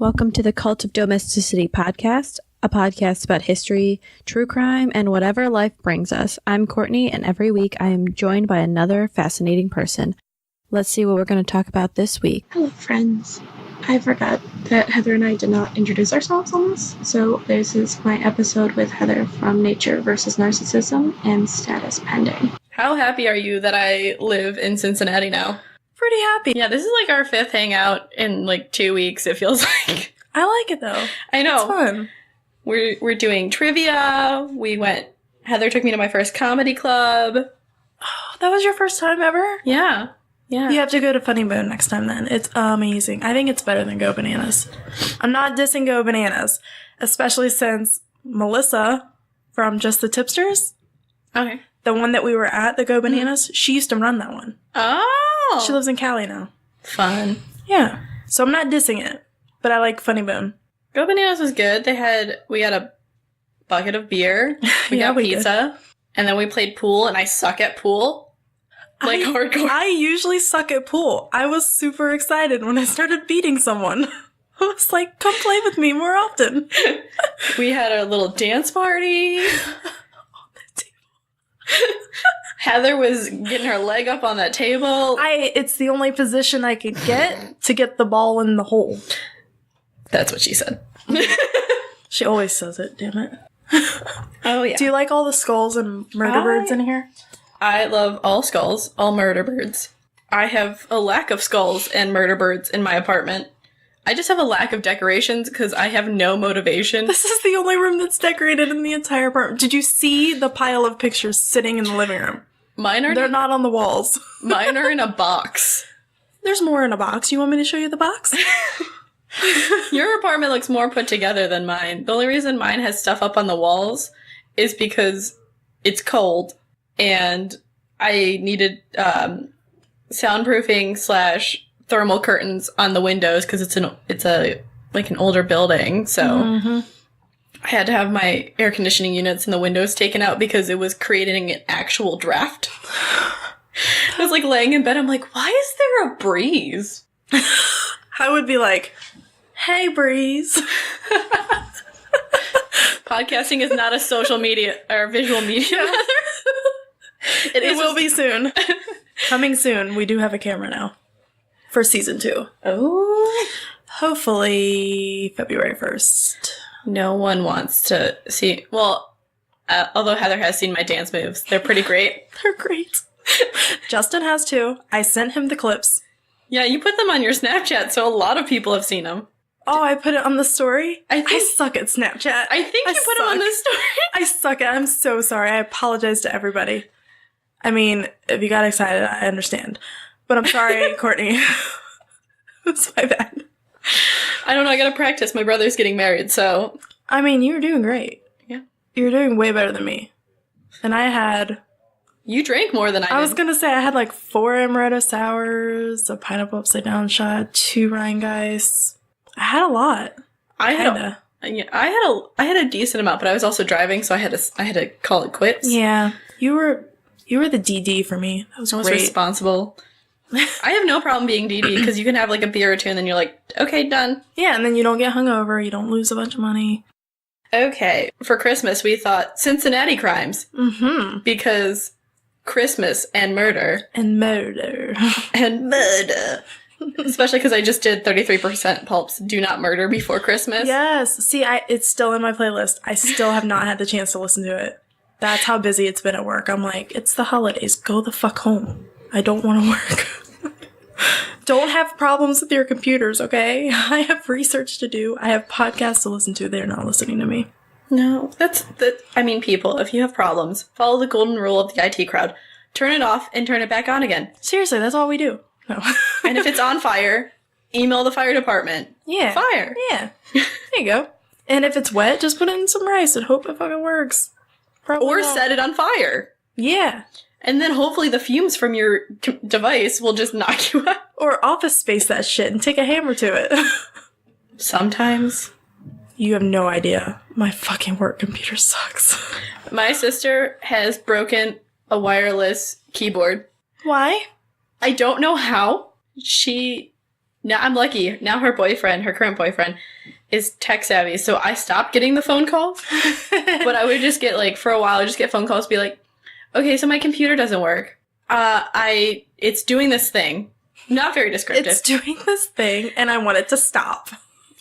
Welcome to the Cult of Domesticity podcast, a podcast about history, true crime, and whatever life brings us. I'm Courtney, and every week I am joined by another fascinating person. Let's see what we're going to talk about this week. Hello, friends. I forgot that Heather and I did not introduce ourselves on this, so this is my episode with Heather from Nature versus Narcissism and Status Pending. How happy are you that I live in Cincinnati now? Pretty happy. Yeah, this is like our 5th hangout in like 2 weeks, it feels like. I like it though. I know. It's fun. We're doing trivia. Heather took me to my first comedy club. Oh, that was your first time ever? Yeah. Yeah. You have to go to Funny Bone next time then. It's amazing. I think it's better than Go Bananas. I'm not dissing Go Bananas, especially since Melissa from Just the Tipsters, Okay. the one that we were at, the Go Bananas, she used to run that one. Oh. She lives in Cali now. Fun. Yeah. So I'm not dissing it, but I like Funny Bone. Go Bananas was good. We had a bucket of beer. We Yeah, got we pizza. And then we played pool, and I suck at pool. Like hardcore. I usually suck at pool. I was super excited when I started beating someone. I was like, come play with me more often. We had a little dance party. Heather was getting her leg up on that table. It's the only position I could get to get the ball in the hole. That's what she said. She always says it, damn it. Oh, yeah. Do you like all the skulls and murder birds in here? I love all skulls, all murder birds. I have a lack of skulls and murder birds in my apartment. I just have a lack of decorations because I have no motivation. This is the only room that's decorated in the entire apartment. Did you see the pile of pictures sitting in the living room? They're not on the walls. Mine are in a box. There's more in a box. You want me to show you the box? Your apartment looks more put together than mine. The only reason mine has stuff up on the walls is because it's cold and I needed soundproofing / thermal curtains on the windows because it's an older building, so I had to have my air conditioning units and the windows taken out because it was creating an actual draft. I was like laying in bed, I'm like, why is there a breeze? I would be like, hey, breeze. Podcasting is not a social media or visual media. It will be soon. Coming soon. We do have a camera now. For season 2. Oh. Hopefully February 1st. No one wants to see... Well, although Heather has seen my dance moves. They're pretty great. They're great. Justin has too. I sent him the clips. Yeah, you put them on your Snapchat, so a lot of people have seen them. Oh, I put it on the story? I suck at Snapchat. I think you put them on the story. I suck at it. I'm so sorry. I apologize to everybody. I mean, if you got excited, I understand. But I'm sorry, Courtney. It's my bad. I don't know. I gotta practice. My brother's getting married, so... I mean, you were doing great. Yeah. You were doing way better than me. And I had... You drank more than I did. I was gonna say I had like 4 amaretto sours, a pineapple upside down shot, 2 Rheingeist. I had a lot. I had a decent amount, but I was also driving, so I had to call it quits. Yeah. You were the DD for me. That was I was great. responsible. I have no problem being DD because you can have like a beer or two and then you're like, okay, done. Yeah, and then you don't get hungover. You don't lose a bunch of money. Okay. For Christmas, we thought Cincinnati crimes. Mm-hmm. Because Christmas and murder. And murder. And murder. Especially because I just did 33% Pulp's Do Not Murder Before Christmas. Yes. See, it's still in my playlist. I still have not had the chance to listen to it. That's how busy it's been at work. I'm like, it's the holidays. Go the fuck home. I don't want to work. Don't have problems with your computers, okay? I have research to do. I have podcasts to listen to. They're not listening to me. No, people, if you have problems, follow the golden rule of the IT crowd. Turn it off and turn it back on again. Seriously, that's all we do. No. And if it's on fire, email the fire department. Yeah. Fire. Yeah. There you go. And if it's wet, just put it in some rice and hope it fucking works. Probably Or not. set it on fire. Yeah. And then hopefully the fumes from your device will just knock you out. Or Office Space that shit and take a hammer to it. Sometimes. You have no idea. My fucking work computer sucks. My sister has broken a wireless keyboard. Why? I don't know how. She Now I'm lucky. Now her current boyfriend, is tech savvy, so I stopped getting the phone calls. But I would just get, like, for a while, I'd just get phone calls, be like, okay, so my computer doesn't work. It's doing this thing. Not very descriptive. It's doing this thing, and I want it to stop.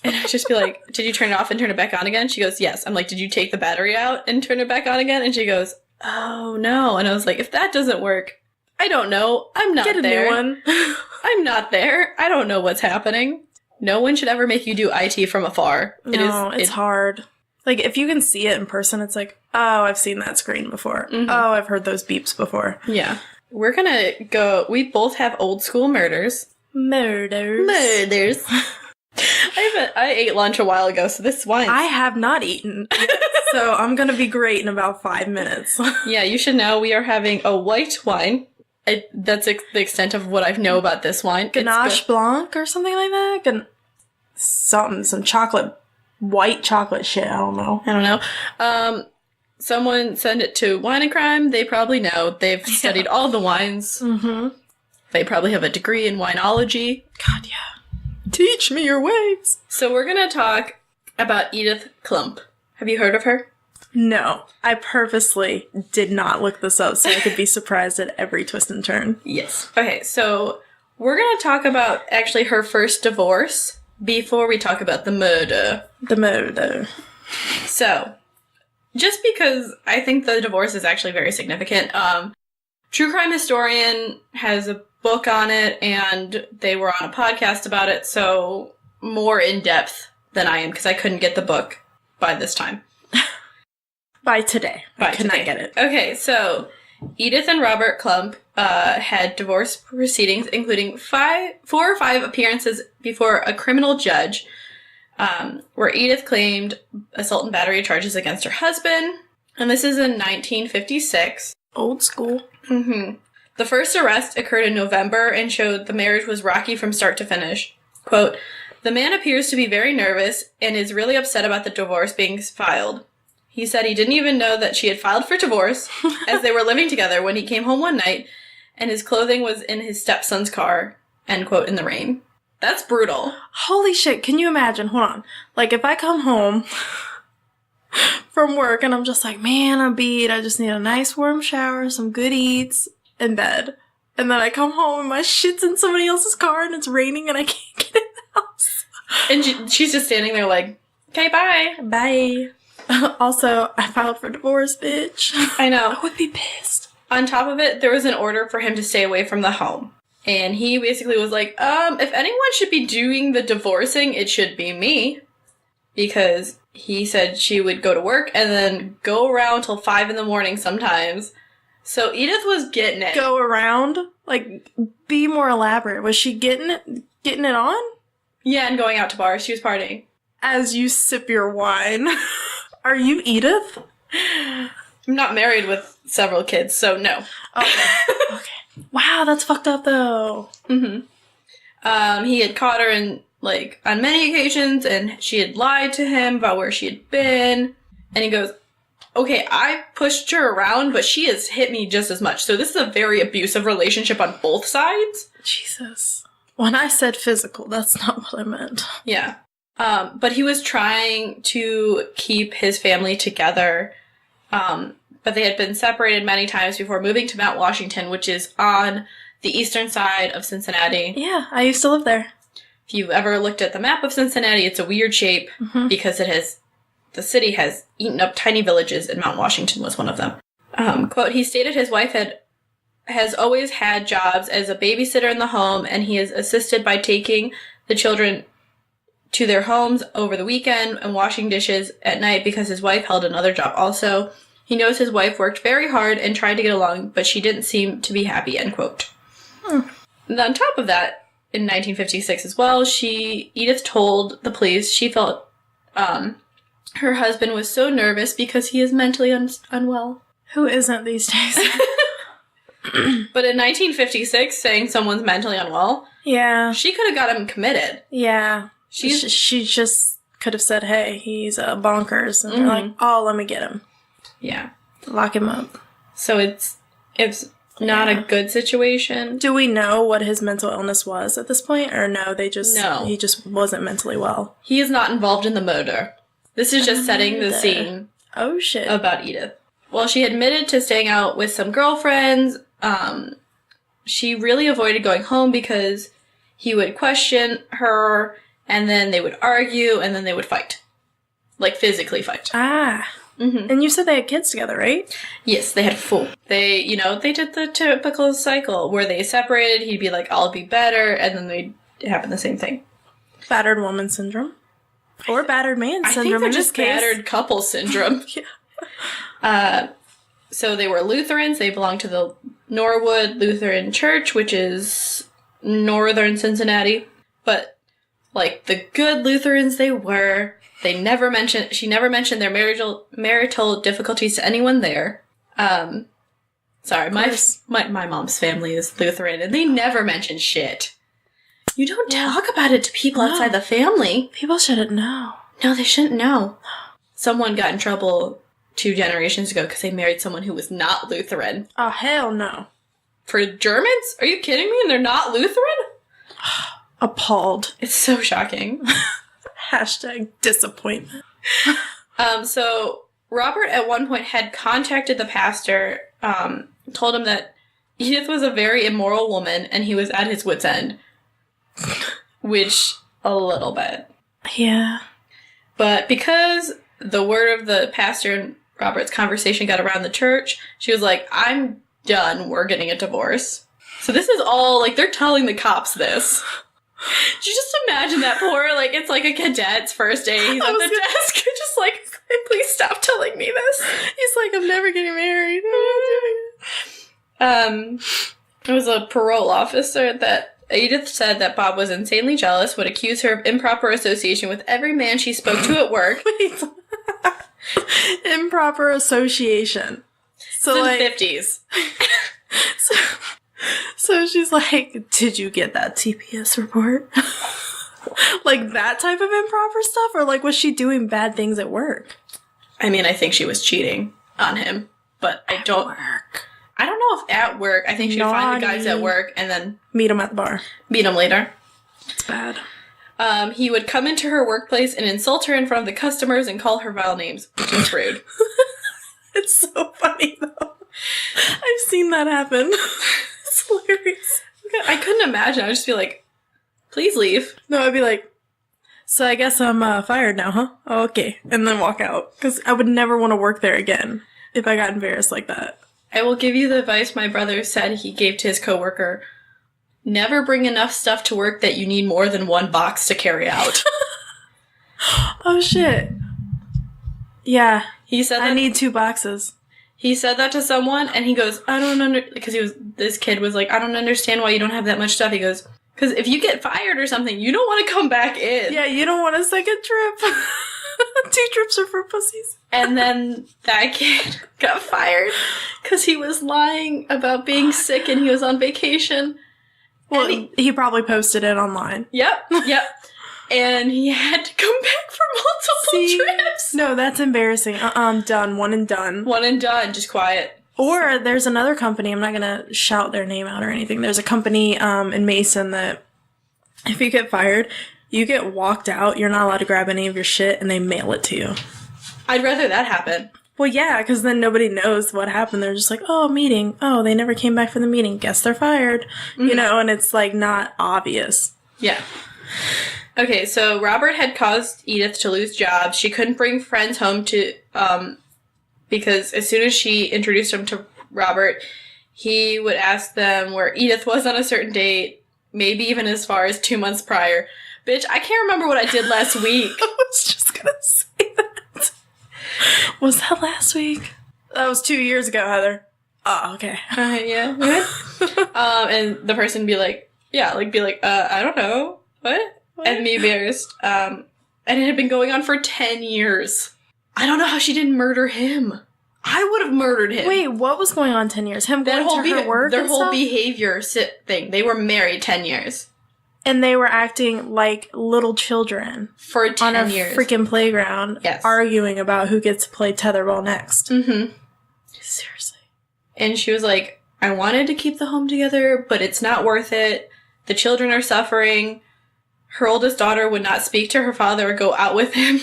And I'd just be like, did you turn it off and turn it back on again? She goes, yes. I'm like, did you take the battery out and turn it back on again? And she goes, oh, no. And I was like, if that doesn't work, I don't know. I'm not there. Get a new one. I'm not there. I don't know what's happening. No one should ever make you do IT from afar. It's hard. Like, if you can see it in person, it's like, oh, I've seen that screen before. Mm-hmm. Oh, I've heard those beeps before. Yeah. We're gonna go... We both have old school murders. Murders. I ate lunch a while ago, so this wine... I have not eaten. So I'm gonna be great in about 5 minutes. Yeah, you should know we are having a white wine. That's the extent of what I know about this wine. Ganache Blanc or something like that? Some chocolate... White chocolate shit, I don't know. Someone send it to Wine and Crime. They probably know. They've studied all the wines. Mm-hmm. They probably have a degree in wineology. God, yeah. Teach me your ways. So we're going to talk about Edith Klump. Have you heard of her? No. I purposely did not look this up so I could be surprised at every twist and turn. Yes. Okay, so we're going to talk about actually her first divorce before we talk about the murder. The murder. So... just because I think the divorce is actually very significant. True Crime Historian has a book on it, and they were on a podcast about it, so more in-depth than I am, because I couldn't get the book by this time. By today. I could not get it. Okay, so Edith and Robert Klump had divorce proceedings, including 4 or 5 appearances before a criminal judge, where Edith claimed assault and battery charges against her husband. And this is in 1956. Old school. Mm-hmm. The first arrest occurred in November and showed the marriage was rocky from start to finish. Quote, the man appears to be very nervous and is really upset about the divorce being filed. He said he didn't even know that she had filed for divorce as they were living together when he came home one night and his clothing was in his stepson's car, end quote, in the rain. That's brutal. Holy shit, can you imagine? Hold on. Like, if I come home from work and I'm just like, man, I'm beat. I just need a nice warm shower, some good eats, and bed. And then I come home and my shit's in somebody else's car and it's raining and I can't get in the house. And she's just standing there like, okay, bye. Bye. Also, I filed for divorce, bitch. I know. I would be pissed. On top of it, there was an order for him to stay away from the home. And he basically was like, if anyone should be doing the divorcing, it should be me. Because he said she would go to work and then go around till 5 a.m. sometimes. So Edith was getting it. Go around? Like, be more elaborate. Was she getting it on? Yeah, and going out to bars. She was partying. As you sip your wine. Are you Edith? I'm not married with several kids, so no. Okay. Okay. Wow, that's fucked up, though. Mm-hmm. He had caught her on many occasions, and she had lied to him about where she had been. And he goes, okay, I pushed her around, but she has hit me just as much. So this is a very abusive relationship on both sides. Jesus. When I said physical, that's not what I meant. Yeah. But he was trying to keep his family together. But they had been separated many times before moving to Mount Washington, which is on the eastern side of Cincinnati. Yeah, I used to live there. If you've ever looked at the map of Cincinnati, it's a weird shape because the city has eaten up tiny villages, and Mount Washington was one of them. Quote, he stated his wife has always had jobs as a babysitter in the home, and he is assisted by taking the children to their homes over the weekend and washing dishes at night because his wife held another job also. He knows his wife worked very hard and tried to get along, but she didn't seem to be happy, end quote. And on top of that, in 1956 as well, Edith told the police she felt her husband was so nervous because he is mentally unwell. Who isn't these days? But in 1956, saying someone's mentally unwell, yeah, she could have got him committed. Yeah. She just could have said, hey, he's bonkers. And they're like, oh, let me get him. Yeah. Lock him up. So it's not a good situation. Do we know what his mental illness was at this point? Or no, he just wasn't mentally well? He is not involved in the murder. This is just setting the scene. Oh, shit. About Edith. Well, she admitted to staying out with some girlfriends. She really avoided going home because he would question her, and then they would argue, and then they would fight. Like, physically fight. Ah. Mm-hmm. And you said they had kids together, right? Yes, they had 4. They did the typical cycle where they separated, he'd be like, I'll be better, and then they'd happen the same thing. Battered woman syndrome. Or battered man syndrome. I think they're in just this case. battered couple syndrome. Yeah. So they were Lutherans. They belonged to the Norwood Lutheran Church, which is northern Cincinnati. But, like, the good Lutherans they were, she never mentioned their marital difficulties to anyone there. Sorry, my mom's family is Lutheran, and they never mention shit. You don't talk about it to people outside the family. People shouldn't know. No, they shouldn't know. Someone got in trouble 2 generations ago because they married someone who was not Lutheran. Oh, hell no. For Germans? Are you kidding me? And they're not Lutheran? Appalled. It's so shocking. Hashtag disappointment. So Robert at one point had contacted the pastor, told him that Edith was a very immoral woman and he was at his wit's end. Which, a little bit. Yeah. But because the word of the pastor and Robert's conversation got around the church, she was like, I'm done, we're getting a divorce. So this is all, like, they're telling the cops this. Did you just imagine that poor, like, it's like a cadet's first day, he's at the desk, just like, please stop telling me this. He's like, I'm never getting married. It was a parole officer that Edith said that Bob was insanely jealous, would accuse her of improper association with every man she spoke to at work. Wait. Improper association. So, it's like, the 50s. So she's like, did you get that TPS report? Like that type of improper stuff? Or like, was she doing bad things at work? I mean, I think she was cheating on him, but I don't know if at work. I think she'd find the guys at work and then meet them at the bar. Meet them later. It's bad. He would come into her workplace and insult her in front of the customers and call her vile names, which is rude. It's so funny, though. I've seen that happen. It's hilarious. I couldn't imagine. I'd just be like, please leave. No, I'd be like, so I guess I'm fired now, huh? Oh, okay. And then walk out. Because I would never want to work there again if I got embarrassed like that. I will give you the advice my brother said he gave to his coworker. Never bring enough stuff to work that you need more than 1 box to carry out. Oh, shit. Yeah. He said that I need 2 boxes. He said that to someone, and he goes, I don't because this kid was like, I don't understand why you don't have that much stuff. He goes, because if you get fired or something, you don't want to come back in. Yeah, you don't want a second trip. 2 trips are for pussies. And then that kid got fired because he was lying about being sick and he was on vacation. Well, he probably posted it online. Yep. And he had to come back for multiple trips. No, that's embarrassing. Done. One and done. One and done. Just quiet. Or there's another company. I'm not going to shout their name out or anything. There's a company in Mason that if you get fired, you get walked out. You're not allowed to grab any of your shit, and they mail it to you. I'd rather that happen. Well, yeah, because then nobody knows what happened. They're just like, oh, meeting. Oh, they never came back from the meeting. Guess they're fired. Mm-hmm. You know, and it's, like, not obvious. Yeah. Okay, so Robert had caused Edith to lose jobs. She couldn't bring friends home to, because as soon as she introduced them to Robert, he would ask them where Edith was on a certain date, maybe even as far as 2 months prior. Bitch, I can't remember what I did last week. I was just gonna say that. Was that last week? That was 2 years ago, Heather. Oh, okay. Yeah. And the person be like, I don't know. What? And me embarrassed. And it had been going on for 10 years. I don't know how she didn't murder him. I would have murdered him. Wait, what was going on 10 years? Him going to her work Their and whole stuff? behavior thing. They were married 10 years. And they were acting like little children. For 10 on a years. Freaking playground. Yes. Arguing about who gets to play tetherball next. Mm-hmm. Seriously. And she was like, I wanted to keep the home together, but it's not worth it. The children are suffering. Her oldest daughter would not speak to her father or go out with him.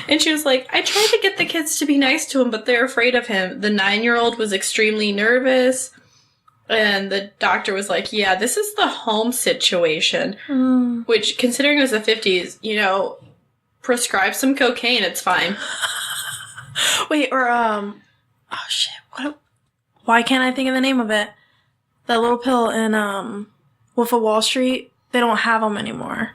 And she was like, I tried to get the kids to be nice to him, but they're afraid of him. The 9-year-old was extremely nervous. And the doctor was like, yeah, this is the home situation. Which, considering it was the 50s, you know, prescribe some cocaine, it's fine. Wait, or, oh shit, why can't I think of the name of it? That little pill in, Wolf of Wall Street, they don't have them anymore.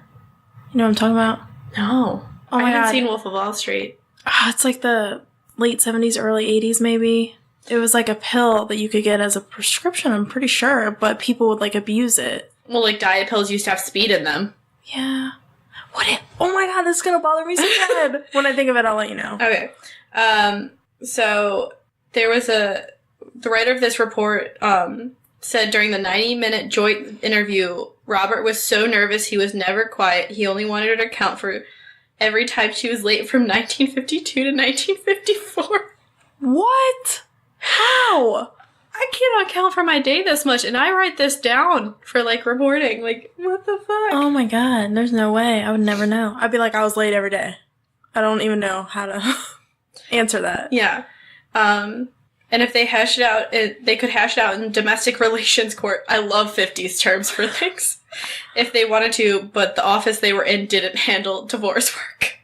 You know what I'm talking about? No. Oh my I haven't God. seen Wolf of Wall Street. Oh, it's like the late 70s, early 80s, maybe. It was like a pill that you could get as a prescription, I'm pretty sure, but people would, like, abuse it. Well, like, diet pills used to have speed in them. Yeah. Oh my God, this is gonna bother me so bad. When I think of it, I'll let you know. Okay. So, there was the writer of this report, said during the 90-minute joint interview, Robert was so nervous he was never quiet. He only wanted her to count for every time she was late from 1952 to 1954. What? How? I cannot count for my day this much, and I write this down for, like, reporting. Like, what the fuck? Oh my God, there's no way. I would never know. I'd be like, I was late every day. I don't even know how to answer that. Yeah. And if they hash it out, they could hash it out in domestic relations court. I love 50s terms for things. If they wanted to, but the office they were in didn't handle divorce work.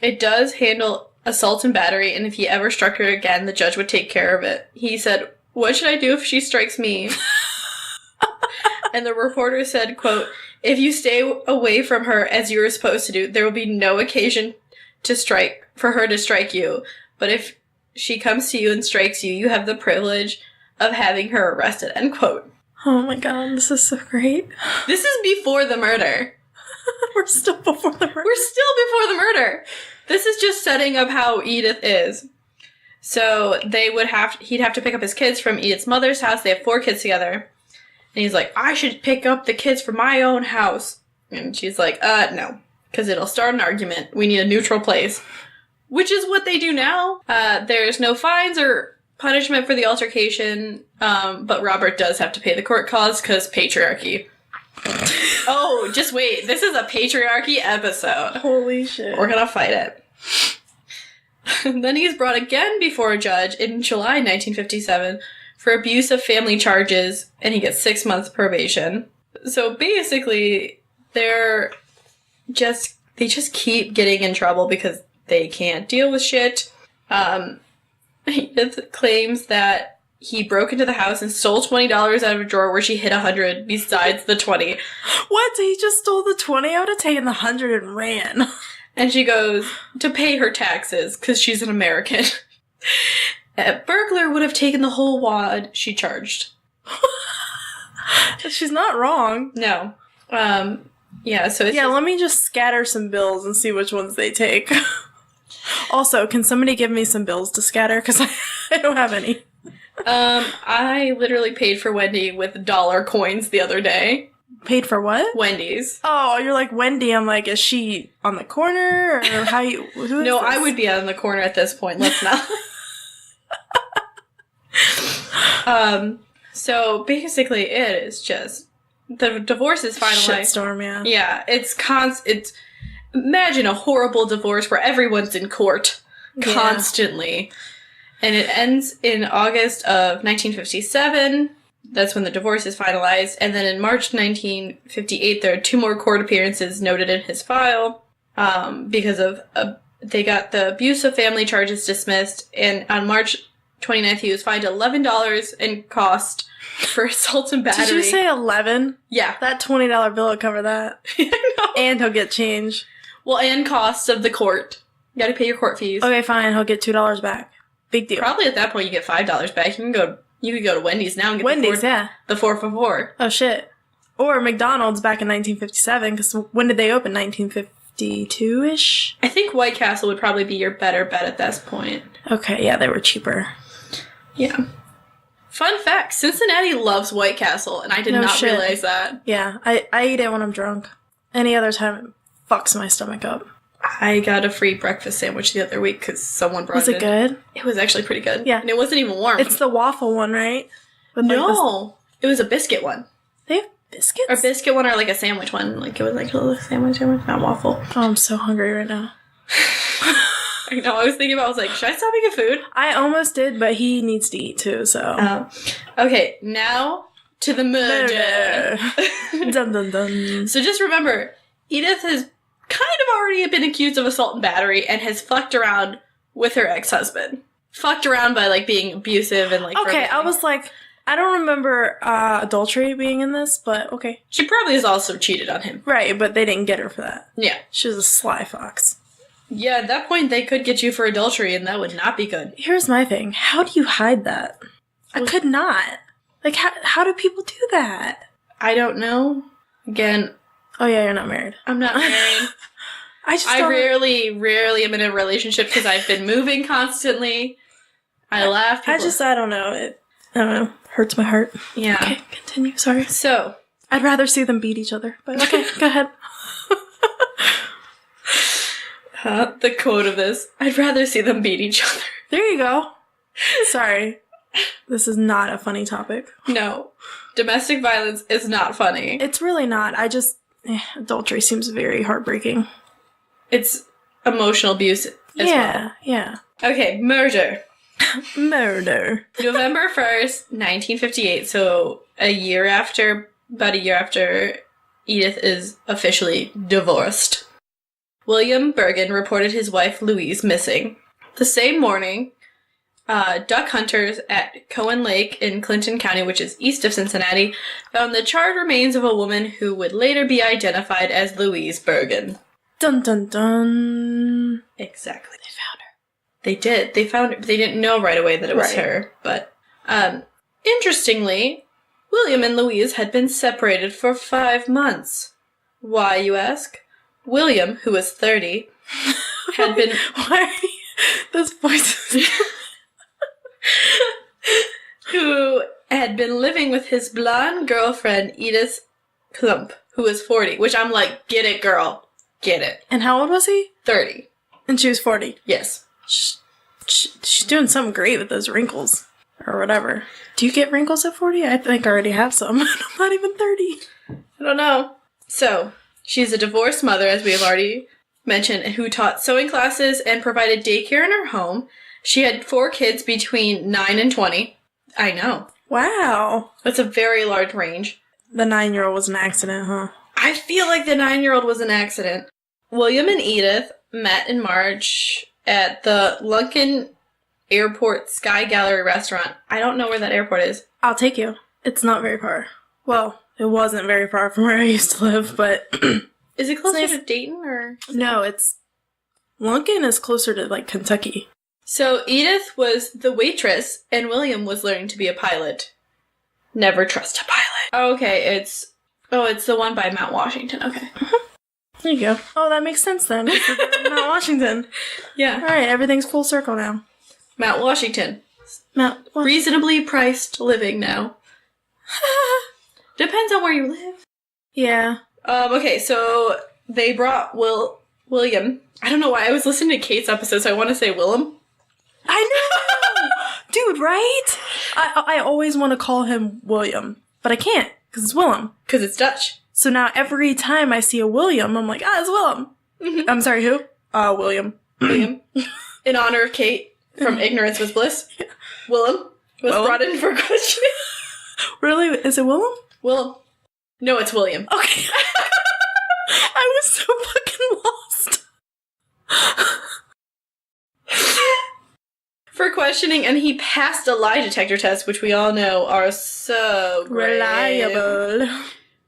It does handle assault and battery, and if he ever struck her again, the judge would take care of it. He said, what should I do if she strikes me? And the reporter said, quote, if you stay away from her as you were supposed to do, there will be no occasion for her to strike you. But if she comes to you and strikes you, you have the privilege of having her arrested, end quote. Oh my God, this is so great. This is before the murder. We're still before the murder. We're still before the murder. This is just setting up how Edith is. So he'd have to pick up his kids from Edith's mother's house. They have 4 kids together. And he's like, I should pick up the kids from my own house. And she's like, no, because it'll start an argument. We need a neutral place. Which is what they do now. There's no fines or punishment for the altercation, but Robert does have to pay the court costs because patriarchy. Oh, just wait. This is a patriarchy episode. Holy shit. We're gonna fight it. Then he's brought again before a judge in July 1957 for abuse of family charges, and he gets 6 months probation. So basically, they just keep getting in trouble because they can't deal with shit. He claims that he broke into the house and stole $20 out of a drawer where she hid 100 besides the 20. What? He just stole the 20? I would have taken the 100 and ran. And she goes to pay her taxes because she's an American. A burglar would have taken the whole wad she charged. She's not wrong. No. Yeah, so it's let me just scatter some bills and see which ones they take. Also, can somebody give me some bills to scatter? Because I don't have any. I literally paid for Wendy with dollar coins the other day. Paid for what? Wendy's. Oh, you're like Wendy. I'm like, is she on the corner? Or how you... Who is No, this? I would be on the corner at this point. Let's not. So basically it is just... The divorce is finalized. Shitstorm, yeah. Yeah, it's imagine a horrible divorce where everyone's in court constantly. And it ends in August of 1957. That's when the divorce is finalized. And then in March 1958, there are 2 more court appearances noted in his file because of they got the abuse of family charges dismissed. And on March 29th, he was fined $11 in cost for assault and battery. Did you say 11? Yeah. That $20 bill will cover that. I know. And he'll get change. Well, and costs of the court. You gotta pay your court fees. Okay, fine. He'll get $2 back. Big deal. Probably at that point you get $5 back. You could go to Wendy's now and get the 4 for 4. Oh, shit. Or McDonald's back in 1957, because when did they open? 1952-ish? I think White Castle would probably be your better bet at this point. Okay, yeah, they were cheaper. Yeah. Fun fact, Cincinnati loves White Castle, and I did not realize that. Yeah, I eat it when I'm drunk. Any other time, it fucks my stomach up. I got a free breakfast sandwich the other week because someone brought it in. Was it good? It was actually pretty good. Yeah. And it wasn't even warm. It's the waffle one, right? With no. It was a biscuit one. They have biscuits? Or biscuit one or like a sandwich one. Like it was like a little sandwich, not waffle. Oh, I'm so hungry right now. I know. I was thinking about, I was like, should I stop making food? I almost did, but he needs to eat too, so. Okay, now to the murder. Dun dun dun. So just remember, Edith has kind of already been accused of assault and battery and has fucked around with her ex-husband. Fucked around by, like, being abusive and, like... Okay, I was like, I don't remember adultery being in this, but okay. She probably has also cheated on him. Right, but they didn't get her for that. Yeah. She was a sly fox. Yeah, at that point, they could get you for adultery, and that would not be good. Here's my thing. How do you hide that? I could not. Like, how do people do that? I don't know. Again... Oh, yeah, you're not married. I'm not married. I rarely am in a relationship because I've been moving constantly. I laugh. I don't know. I don't know. Hurts my heart. Yeah. Okay, continue. Sorry. So. I'd rather see them beat each other, but okay, go ahead. The quote of this. I'd rather see them beat each other. There you go. Sorry. This is not a funny topic. No. Domestic violence is not funny. It's really not. Adultery seems very heartbreaking. It's emotional abuse as well. Yeah. Okay, murder. Murder. November 1st, 1958, so about a year after Edith is officially divorced. William Bergen reported his wife Louise missing. The same morning, duck hunters at Cohen Lake in Clinton County, which is east of Cincinnati, found the charred remains of a woman who would later be identified as Louise Bergen. Dun dun dun. Exactly. They found her. They did. They found her. They didn't know right away that it was her. But, interestingly, William and Louise had been separated for 5 months. Why, you ask? William, who was 30, had been... Why? Those voices... who had been living with his blonde girlfriend, Edith Klump, who was 40. Which I'm like, get it, girl. Get it. And how old was he? 30. And she was 40? Yes. She's doing something great with those wrinkles. Or whatever. Do you get wrinkles at 40? I think I already have some. I'm not even 30. I don't know. So, she's a divorced mother, as we have already mentioned, who taught sewing classes and provided daycare in her home. She had 4 kids between 9 and 20. I know. Wow. That's a very large range. The 9-year-old was an accident, huh? I feel like the 9-year-old was an accident. William and Edith met in March at the Lunken Airport Sky Gallery restaurant. I don't know where that airport is. I'll take you. It's not very far. Well, it wasn't very far from where I used to live, but... Is it closer to Dayton, or...? No, Lunken is closer to, like, Kentucky. So, Edith was the waitress, and William was learning to be a pilot. Never trust a pilot. Okay, it's the one by Mount Washington. Okay. Mm-hmm. There you go. Oh, that makes sense then. Mount Washington. Yeah. Alright, everything's full circle now. Mount Washington. Reasonably priced living now. Depends on where you live. Yeah. Okay, so they brought William. I don't know why I was listening to Kate's episode, so I want to say Willem. I know! Dude, right? I always want to call him William, but I can't, because it's Willem. Because it's Dutch. So now every time I see a William, I'm like, it's Willem. Mm-hmm. I'm sorry, who? William. William. In honor of Kate from Ignorance Was Bliss. Yeah. Willem was brought in for questioning. Really? Is it Willem? Willem. No, it's William. Okay. I was so fucking lost. For questioning, and he passed a lie detector test, which we all know are so great. Reliable.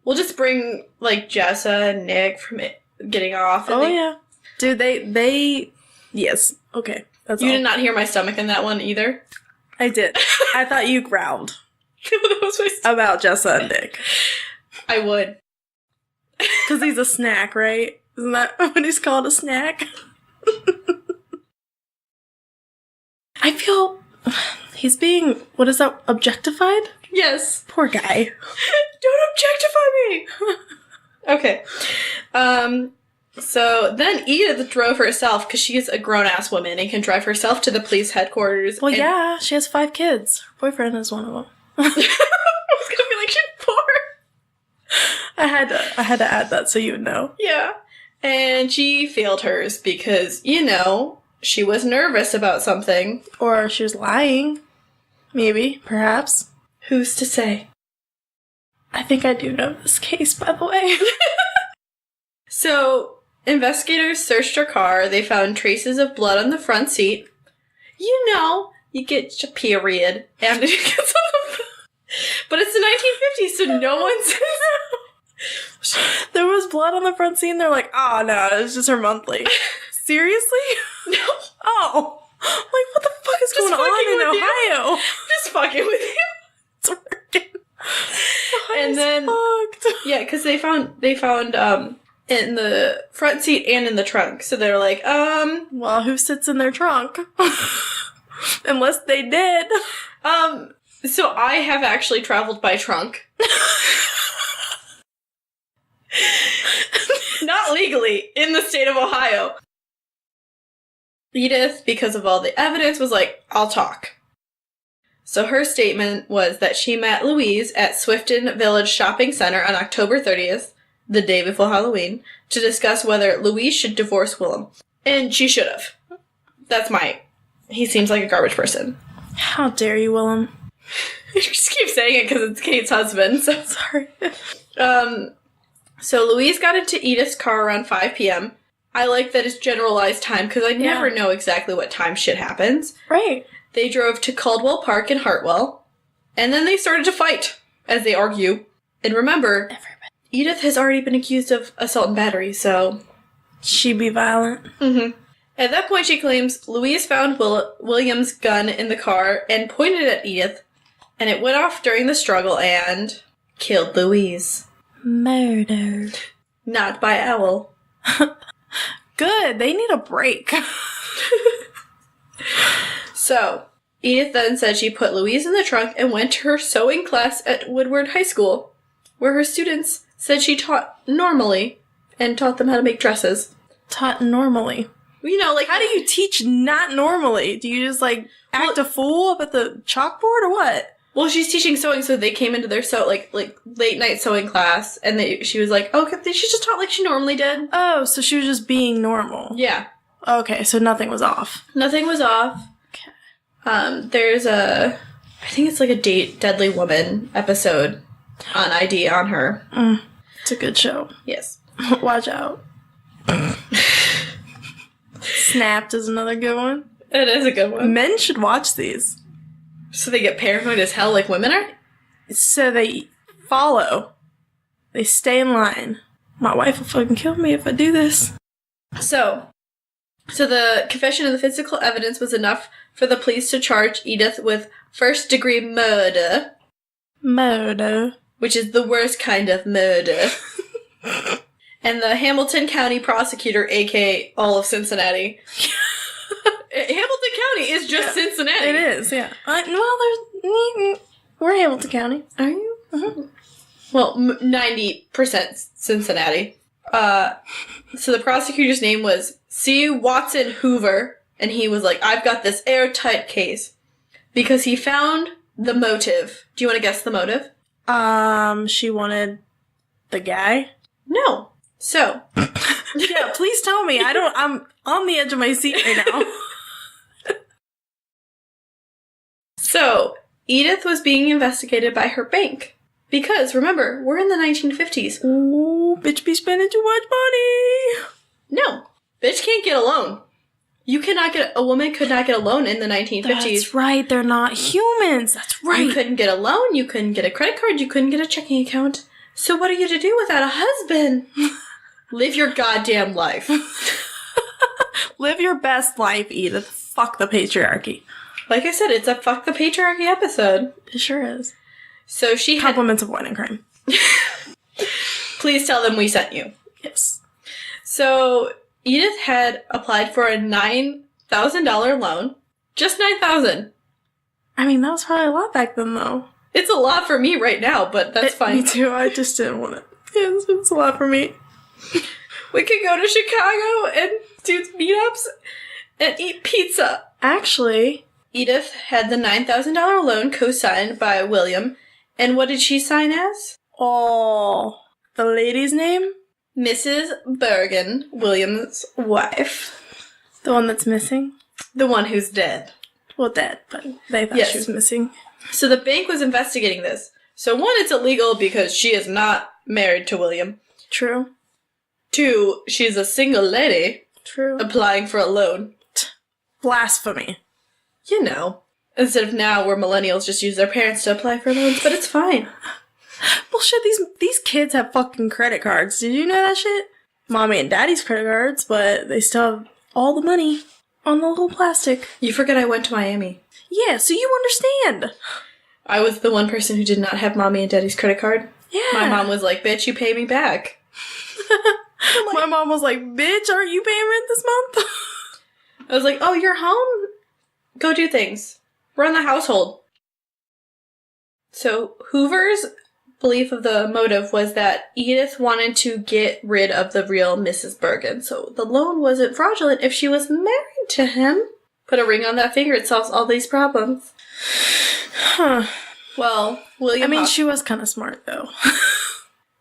We'll just bring, like, Jessa and Nick from it getting off. And yeah. Dude, they... Yes. Okay. That's You all. did not hear my stomach in that one either? I did. I thought you growled. That was my stomach. About Jessa and Nick. I would. Because he's a snack, right? Isn't that what he's called, a snack? I feel he's being, what is that, objectified? Yes. Poor guy. Don't objectify me! Okay. So then Edith drove herself, because she's a grown-ass woman and can drive herself to the police headquarters. Well, yeah, she has 5 kids. Her boyfriend is one of them. I was gonna be like, she's 4. I had to add that so you would know. Yeah. And she failed hers because, she was nervous about something. Or she was lying. Maybe. Perhaps. Who's to say? I think I do know this case, by the way. So, investigators searched her car. They found traces of blood on the front seat. You get your period. And but it's the 1950s, so no one says... There was blood on the front seat, and they're like, oh, no, it was just her monthly. Seriously? No. Oh. Like, what the fuck is going on in Ohio? Just fucking with you. It's working. And then... fucked. Yeah, because they found in the front seat and in the trunk. So they're like, Well, who sits in their trunk? Unless they did. So I have actually traveled by trunk. Not legally, in the state of Ohio. Edith, because of all the evidence, was like, I'll talk. So her statement was that she met Louise at Swifton Village Shopping Center on October 30th, the day before Halloween, to discuss whether Louise should divorce Willem. And she should have. He seems like a garbage person. How dare you, Willem? I just keep saying it because it's Kate's husband, so Sorry. So Louise got into Edith's car around 5 p.m. I like that it's generalized time because I never know exactly what time shit happens. Right. They drove to Caldwell Park in Hartwell, and then they started to fight as they argue. And remember, Edith has already been accused of assault and battery, so... She be violent. Mm-hmm. At that point, she claims Louise found William's gun in the car and pointed at Edith, and it went off during the struggle and killed Louise. Murder. Not by owl. Good. They need a break. So, Edith then said she put Louise in the trunk and went to her sewing class at Woodward High School, where her students said she taught normally and taught them how to make dresses. Taught normally. Like... How do you teach not normally? Do you just, act a fool up at the chalkboard or what? Well, she's teaching sewing, so they came into their late night sewing class, and she was like, "Oh, she just taught like she normally did." Oh, so she was just being normal. Yeah. Okay, so nothing was off. Nothing was off. Okay. There's I think it's like a Deadly Woman episode on ID on her. It's a good show. Yes. Watch out. Snapped is another good one. It is a good one. Men should watch these. So they get paranoid as hell like women are? So they follow. They stay in line. My wife will fucking kill me if I do this. So the confession and the physical evidence was enough for the police to charge Edith with first-degree murder. Murder. Which is the worst kind of murder. And the Hamilton County prosecutor, a.k.a. all of Cincinnati. Hamilton County is just Cincinnati. It is, yeah. We're Hamilton County. Are you? Mm-hmm. Well, 90% Cincinnati. So the prosecutor's name was C. Watson Hoover, and he was like, I've got this airtight case. Because he found the motive. Do you want to guess the motive? She wanted the guy? No. So. Yeah, please tell me. I'm on the edge of my seat right now. So, Edith was being investigated by her bank. Because, remember, we're in the 1950s. Ooh, bitch be spending too much money. No. Bitch can't get a loan. A woman could not get a loan in the 1950s. That's right, they're not humans. That's right. You couldn't get a loan, you couldn't get a credit card, you couldn't get a checking account. So what are you to do without a husband? Live your goddamn life. Live your best life, Edith. Fuck the patriarchy. Like I said, it's a fuck the patriarchy episode. It sure is. So she had... Compliments of wine and crime. Please tell them we sent you. Yes. So Edith had applied for a $9,000 loan. Just $9,000. I mean, that was probably a lot back then, though. It's a lot for me right now, but that's fine. Me too. I just didn't want it. Yeah, it's a lot for me. We could go to Chicago and do meetups and eat pizza. Actually, Edith had the $9,000 loan co-signed by William. And what did she sign as? oh, the lady's name? Mrs. Bergen, William's wife. The one that's missing? The one who's dead. Well, dead, but they thought Yes. she was missing. So the bank was investigating this. So one, it's illegal because she is not married to William. True. Two, she's a single lady True. applying for a loan. Blasphemy. You know. Instead of now where millennials just use their parents to apply for loans, but it's fine. Bullshit, these kids have fucking credit cards. Did you know that shit? Mommy and daddy's credit cards, but they still have all the money on the little plastic. You forget I went to Miami. Yeah, so you understand. I was the one person who did not have mommy and daddy's credit card. Yeah. My mom was like, bitch, you pay me back. My mom was like, bitch, aren't you paying rent this month? I was like, oh, you're home? Go do things. Run the household. So Hoover's belief of the motive was that Edith wanted to get rid of the real Mrs. Bergen. So the loan wasn't fraudulent if she was married to him. Put a ring on that finger, it solves all these problems. Huh. Well, William... she was kind of smart, though.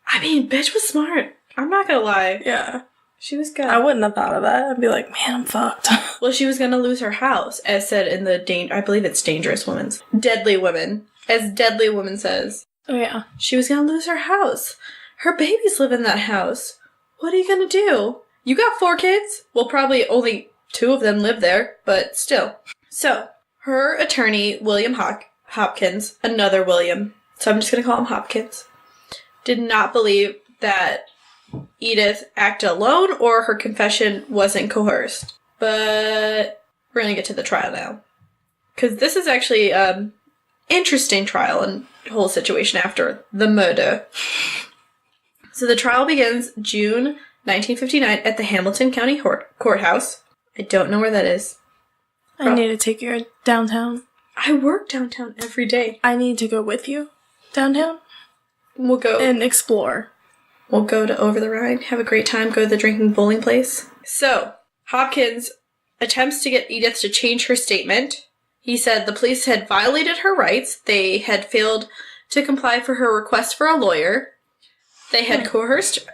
bitch was smart. I'm not gonna lie. Yeah. She was good. I wouldn't have thought of that. I'd be like, man, I'm fucked. Well, she was gonna lose her house, as said in the I believe it's Dangerous Women's. Deadly Women. As Deadly Woman says. Oh, yeah. She was gonna lose her house. Her babies live in that house. What are you gonna do? You got 4 kids? Well, probably only 2 of them live there, but still. So, her attorney, William Hopkins, another William, so I'm just gonna call him Hopkins, did not believe that Edith acted alone or her confession wasn't coerced. But we're gonna get to the trial now. Because this is actually interesting trial and whole situation after the murder. So the trial begins June 1959 at the Hamilton County Courthouse. I don't know where that is. I need to take you downtown. I work downtown every day. I need to go with you downtown. We'll go and explore. We'll go to Over the Rhine, have a great time, go to the drinking bowling place. So, Hopkins attempts to get Edith to change her statement. He said the police had violated her rights. They had failed to comply for her request for a lawyer. They had coerced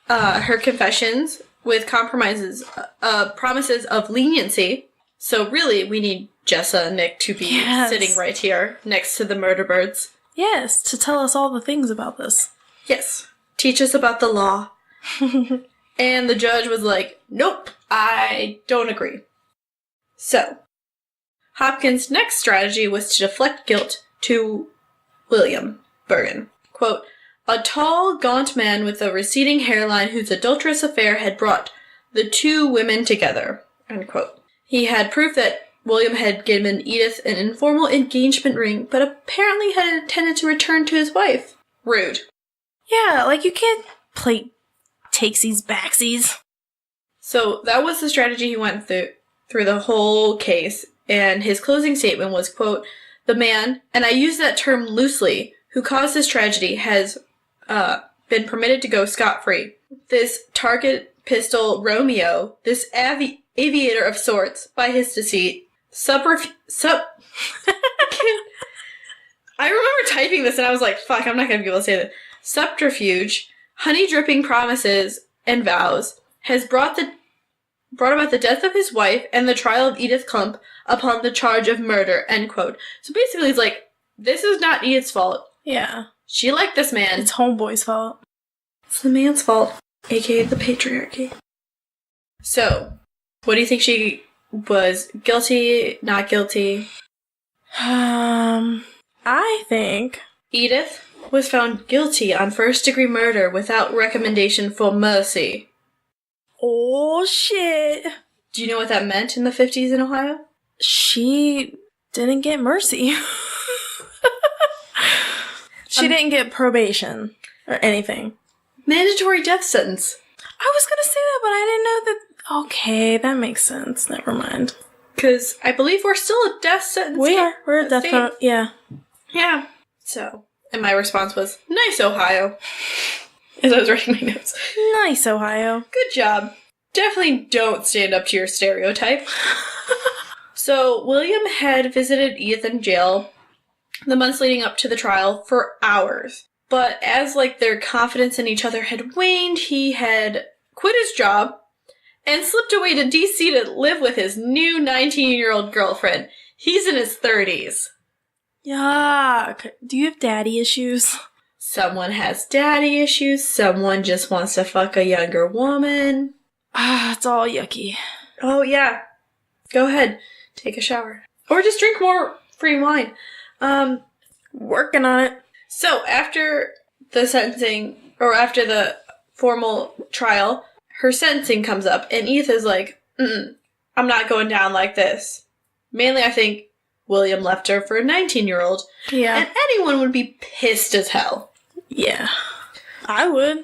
her confessions with promises of leniency. So really, we need Jessa and Nick to be sitting right here next to the murder birds. Yes, to tell us all the things about this. Yes. Teach us about the law. And the judge was like, nope, I don't agree. So, Hopkins' next strategy was to deflect guilt to William Bergen. Quote, a tall, gaunt man with a receding hairline whose adulterous affair had brought the 2 women together. Unquote. He had proof that William had given Edith an informal engagement ring, but apparently had intended to return to his wife. Rude. Yeah, like you can't play takesies backsies. So that was the strategy he went through the whole case, and his closing statement was, quote, the man, and I use that term loosely, who caused this tragedy has been permitted to go scot-free. This target pistol Romeo, this aviator of sorts, by his deceit, I remember typing this and I was like, fuck, I'm not going to be able to say that. Subterfuge, honey-dripping promises and vows, has brought about the death of his wife and the trial of Edith Klump upon the charge of murder, end quote. So basically it's like, this is not Edith's fault. Yeah. She liked this man. It's homeboy's fault. It's the man's fault, aka the patriarchy. So, what do you think she was? Guilty, not guilty? I think Edith was found guilty on first-degree murder without recommendation for mercy. Oh, shit. Do you know what that meant in the 50s in Ohio? She didn't get mercy. She didn't get probation or anything. Mandatory death sentence. I was gonna say that, but I didn't know that. Okay, that makes sense. Never mind. Because I believe we're still a death sentence. We're a death penalty. Yeah. Yeah. So, and my response was, nice, Ohio. as I was writing my notes. Nice, Ohio. Good job. Definitely don't stand up to your stereotype. So, William had visited Edith in jail the months leading up to the trial for hours. But as, their confidence in each other had waned, he had quit his job and slipped away to D.C. to live with his new 19-year-old girlfriend. He's in his 30s. Yuck. Do you have daddy issues? Someone has daddy issues. Someone just wants to fuck a younger woman. It's all yucky. Oh, yeah. Go ahead. Take a shower. Or just drink more free wine. Working on it. So, after the sentencing, or after the formal trial, her sentencing comes up, and Edith is like, I'm not going down like this. Mainly, I think William left her for a 19-year-old. Yeah. And anyone would be pissed as hell. Yeah. I would.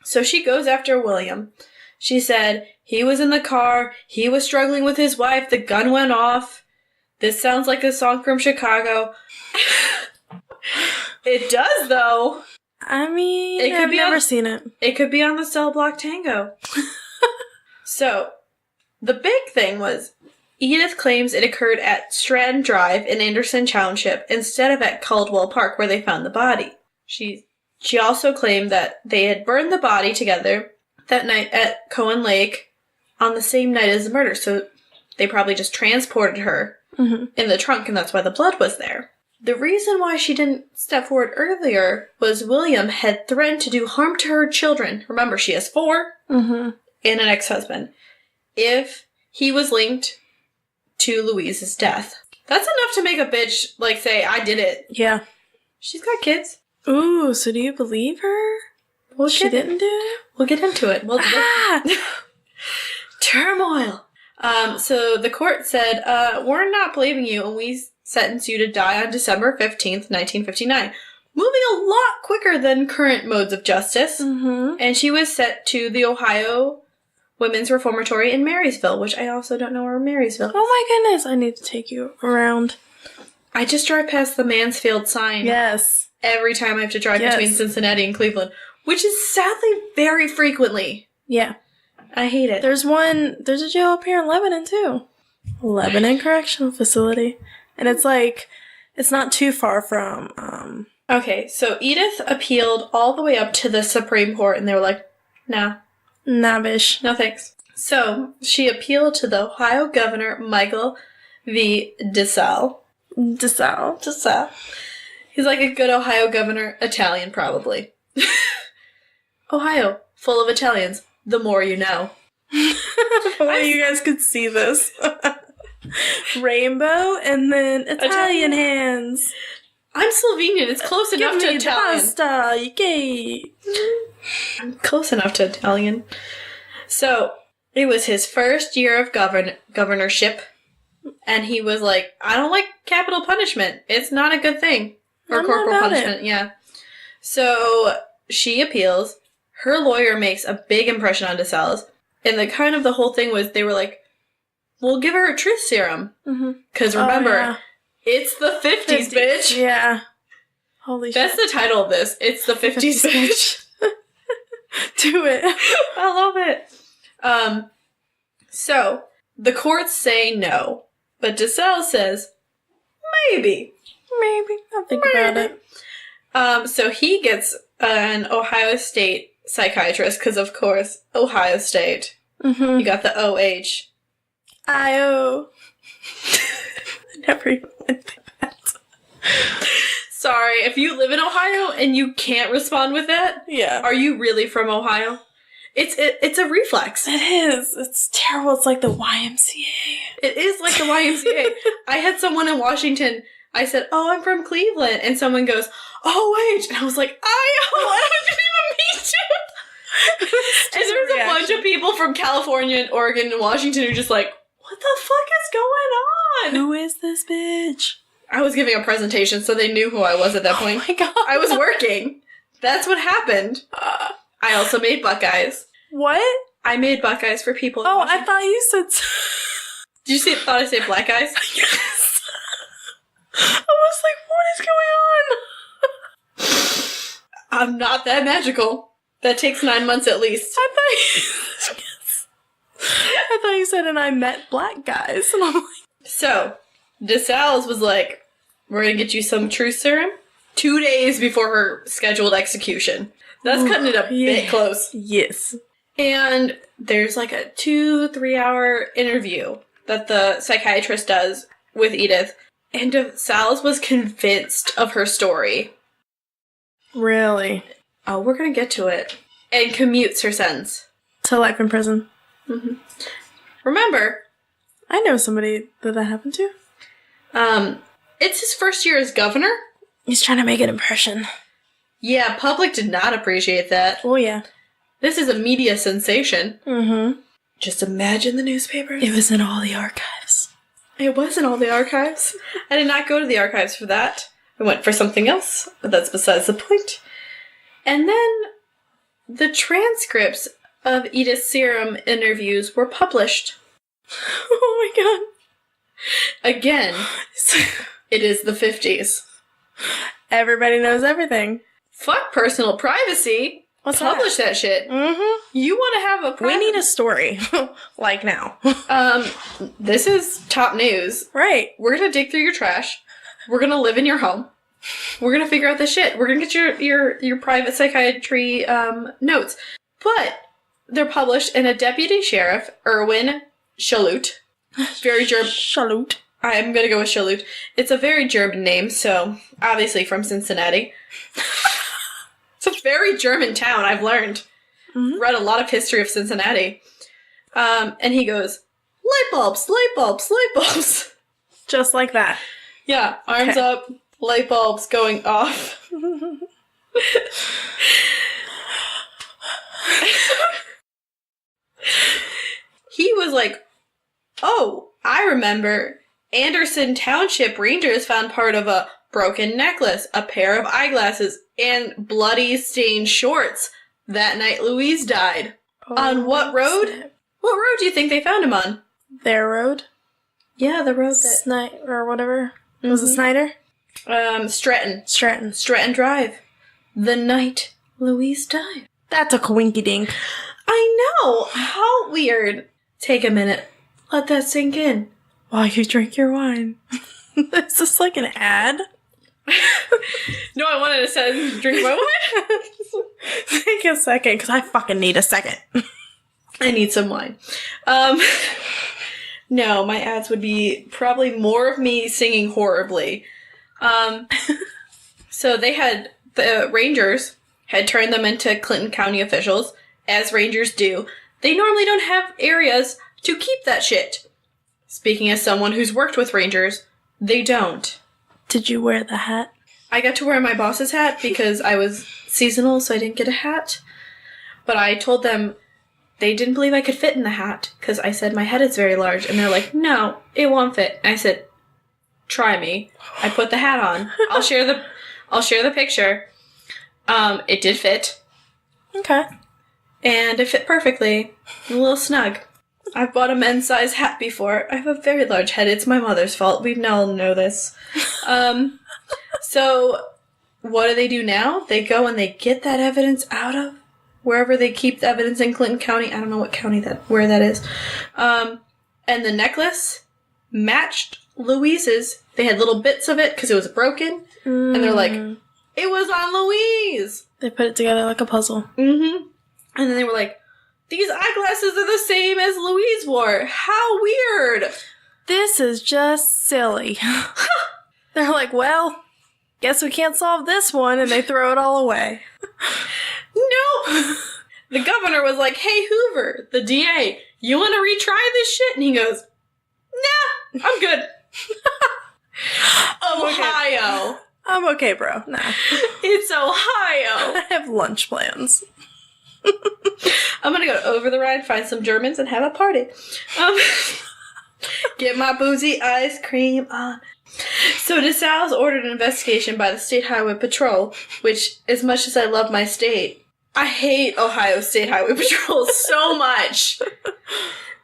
So she goes after William. She said, he was in the car, he was struggling with his wife, the gun went off. This sounds like a song from Chicago. It does, though. I mean, I've never seen it. It could be on the Cell Block Tango. So, the big thing was, Edith claims it occurred at Stratton Drive in Anderson Township instead of at Caldwell Park where they found the body. She also claimed that they had burned the body together that night at Cohen Lake on the same night as the murder, so they probably just transported her in the trunk, and that's why the blood was there. The reason why she didn't step forward earlier was William had threatened to do harm to her children. Remember, she has 4 and an ex-husband. If he was linked to Louise's death. That's enough to make a bitch, say, I did it. Yeah. She's got kids. Ooh, so do you believe her? Well, she didn't do it? We'll get into it. Turmoil. So the court said, we're not believing you, and we sentence you to die on December 15th, 1959. Moving a lot quicker than current modes of justice. And she was sent to the Ohio Women's Reformatory in Marysville, which I also don't know where Marysville is. Oh my goodness, I need to take you around. I just drive past the Mansfield sign. Yes. Every time I have to drive between Cincinnati and Cleveland, which is sadly very frequently. Yeah. I hate it. There's a jail up here in Lebanon, too. Lebanon Correctional Facility. And it's not too far from, Okay, so Edith appealed all the way up to the Supreme Court, and they were like, nah. Nah, bish. No thanks. So, she appealed to the Ohio Governor, Michael V. DeSalle. DeSalle. He's like a good Ohio governor. Italian, probably. Ohio, full of Italians. The more you know. You guys could see this. Rainbow and then Italian hands. I'm Slovenian. It's close enough to Italian. Pasta, yay. I'm close enough to Italian. So, it was his first year of governorship, and he was like, I don't like capital punishment. It's not a good thing. Or corporal punishment, yeah. So, she appeals. Her lawyer makes a big impression on DeSalles, and the whole thing was, they were like, we'll give her a truth serum. Because remember, it's the 50s, bitch. Yeah. Holy shit. That's the title of this. It's the 50s, bitch. Do it. I love it. So, the courts say no, but DeSalles says, maybe. I'll think about it. So he gets an Ohio State psychiatrist, because of course, Ohio State. You got the OH. I-O. Never even think that. Sorry, if you live in Ohio and you can't respond with that, are you really from Ohio? It's a reflex. It is. It's terrible. It's like the YMCA. It is like the YMCA. I had someone in Washington, I said, oh, I'm from Cleveland. And someone goes, OH. And I was like, I didn't even meet you. And there's a bunch of people from California and Oregon and Washington who are just like, what the fuck is going on? Who is this bitch? I was giving a presentation, so they knew who I was at that point. Oh my god. I was working. That's what happened. I also made Buckeyes. What? I made Buckeyes for people. Oh, I thought you said... Did you thought I said Black Eyes? Yes. I was like, what is going on? I'm not that magical. That takes 9 months at least. I thought you said, and I met black guys. And I'm like... So, DeSalles was like, we're going to get you some truth serum 2 days before her scheduled execution. That's cutting it a bit close. Yes. And there's like a 2-3 hour interview that the psychiatrist does with Edith. And DeSalles was convinced of her story. Really? Oh, we're going to get to it. And commutes her sentence. To life in prison. Mm-hmm. Remember, I know somebody that happened to. It's his first year as governor. He's trying to make an impression. Yeah, public did not appreciate that. Oh, yeah. This is a media sensation. Mm-hmm. Just imagine the newspapers. It was in all the archives. It was in all the archives. I did not go to the archives for that. I went for something else, but that's besides the point. And then the transcripts of Edith's serum interviews were published. Oh my god. Again, it is the 50s. Everybody knows everything. Fuck personal privacy. What's Publish that shit. Mm-hmm. You want to have a We need a story. Like now. This is top news. Right. We're gonna dig through your trash. We're gonna live in your home. We're gonna figure out this shit. We're gonna get your private psychiatry notes. But they're published in a deputy sheriff, Erwin Schalut. Very German. Schalut. I'm gonna go with Schalut. It's a very German name, so obviously from Cincinnati. It's a very German town, I've learned. Mm-hmm. Read a lot of history of Cincinnati. And he goes, light bulbs, light bulbs, light bulbs. Just like that. Yeah, arms up, light bulbs going off. He was like, oh, I remember. Anderson Township Rangers found part of a broken necklace, a pair of eyeglasses, and bloody stained shorts that night Louise died. Oh, on what road? Snap. What road do you think they found him on? Their road? Yeah, the road that... or whatever. Mm-hmm. Was it Snyder? Stratton. Stratton. Stratton Drive. The night Louise died. That's a coinkydink. I know! How weird. Take a minute. Let that sink in. While you drink your wine. Is this like an ad? No, I wanted to say drink my wine. Take a second, because I fucking need a second. I need some wine. No, my ads would be probably more of me singing horribly. So the Rangers had turned them into Clinton County officials, as Rangers do. They normally don't have areas to keep that shit. Speaking as someone who's worked with Rangers, they don't. Did you wear the hat? I got to wear my boss's hat because I was seasonal, so I didn't get a hat. But I told them they didn't believe I could fit in the hat because I said my head is very large. And they're like, no, it won't fit. And I said, try me. I put the hat on. I'll share the picture. It did fit. Okay. And it fit perfectly. A little snug. I've bought a men's size hat before. I have a very large head. It's my mother's fault. We all know this. So what do they do now? They go and they get that evidence out of wherever they keep the evidence in Clinton County. I don't know what county where that is. And the necklace matched Louise's. They had little bits of it because it was broken. And they're like, it was on Louise. They put it together like a puzzle. Mm-hmm. And then they were like, these eyeglasses are the same as Louise wore. How weird. This is just silly. They're like, well, guess we can't solve this one, and they throw it all away. No. The governor was like, hey, Hoover, the DA, you want to retry this shit? And he goes, nah, I'm good. Ohio. Okay. I'm okay, bro. Nah. It's Ohio. I have lunch plans. I'm gonna go over the Rhine, find some Germans, and have a party. Get my boozy ice cream on. So DeSalles ordered an investigation by the State Highway Patrol, which, as much as I love my state, I hate Ohio State Highway Patrol so much.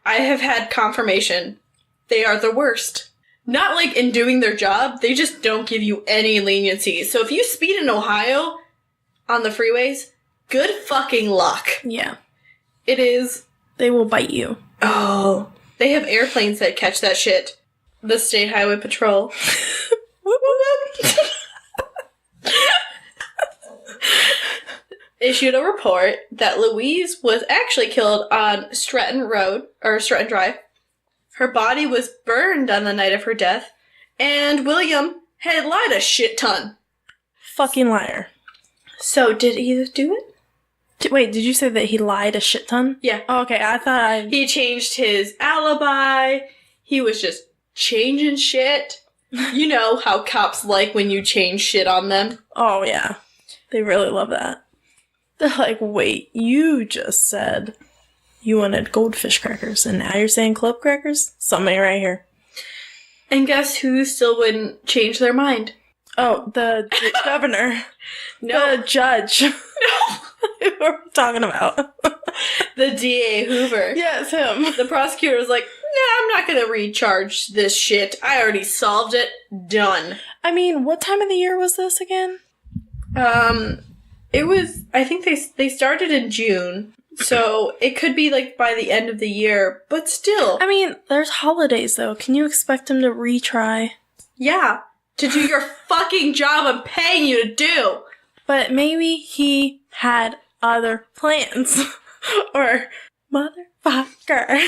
I have had confirmation. They are the worst. Not like in doing their job, they just don't give you any leniency. So if you speed in Ohio on the freeways, good fucking luck. Yeah. It is. They will bite you. Oh. They have airplanes that catch that shit. The State Highway Patrol. Whoop, whoop, whoop. Issued a report that Louise was actually killed on Stratton Drive. Her body was burned on the night of her death, and William had lied a shit ton. Fucking liar. So, did he do it? Wait, did you say that he lied a shit ton? Yeah. Oh, okay, I thought He changed his alibi. He was just changing shit. You know how cops like when you change shit on them. Oh, yeah. They really love that. They're like, wait, you just said you wanted goldfish crackers, and now you're saying club crackers? Something right here. And guess who still wouldn't change their mind? Oh, the governor. No. The judge. No. Who are we talking about? The DA Hoover. Yes, him. The prosecutor was like, nah, I'm not going to recharge this shit. I already solved it. Done. I mean, what time of the year was this again? It was, I think they started in June, so it could be like by the end of the year, but still. I mean, there's holidays though. Can you expect him to retry? Yeah, to do your fucking job I'm paying you to do. But maybe he had other plans. Or, motherfucker.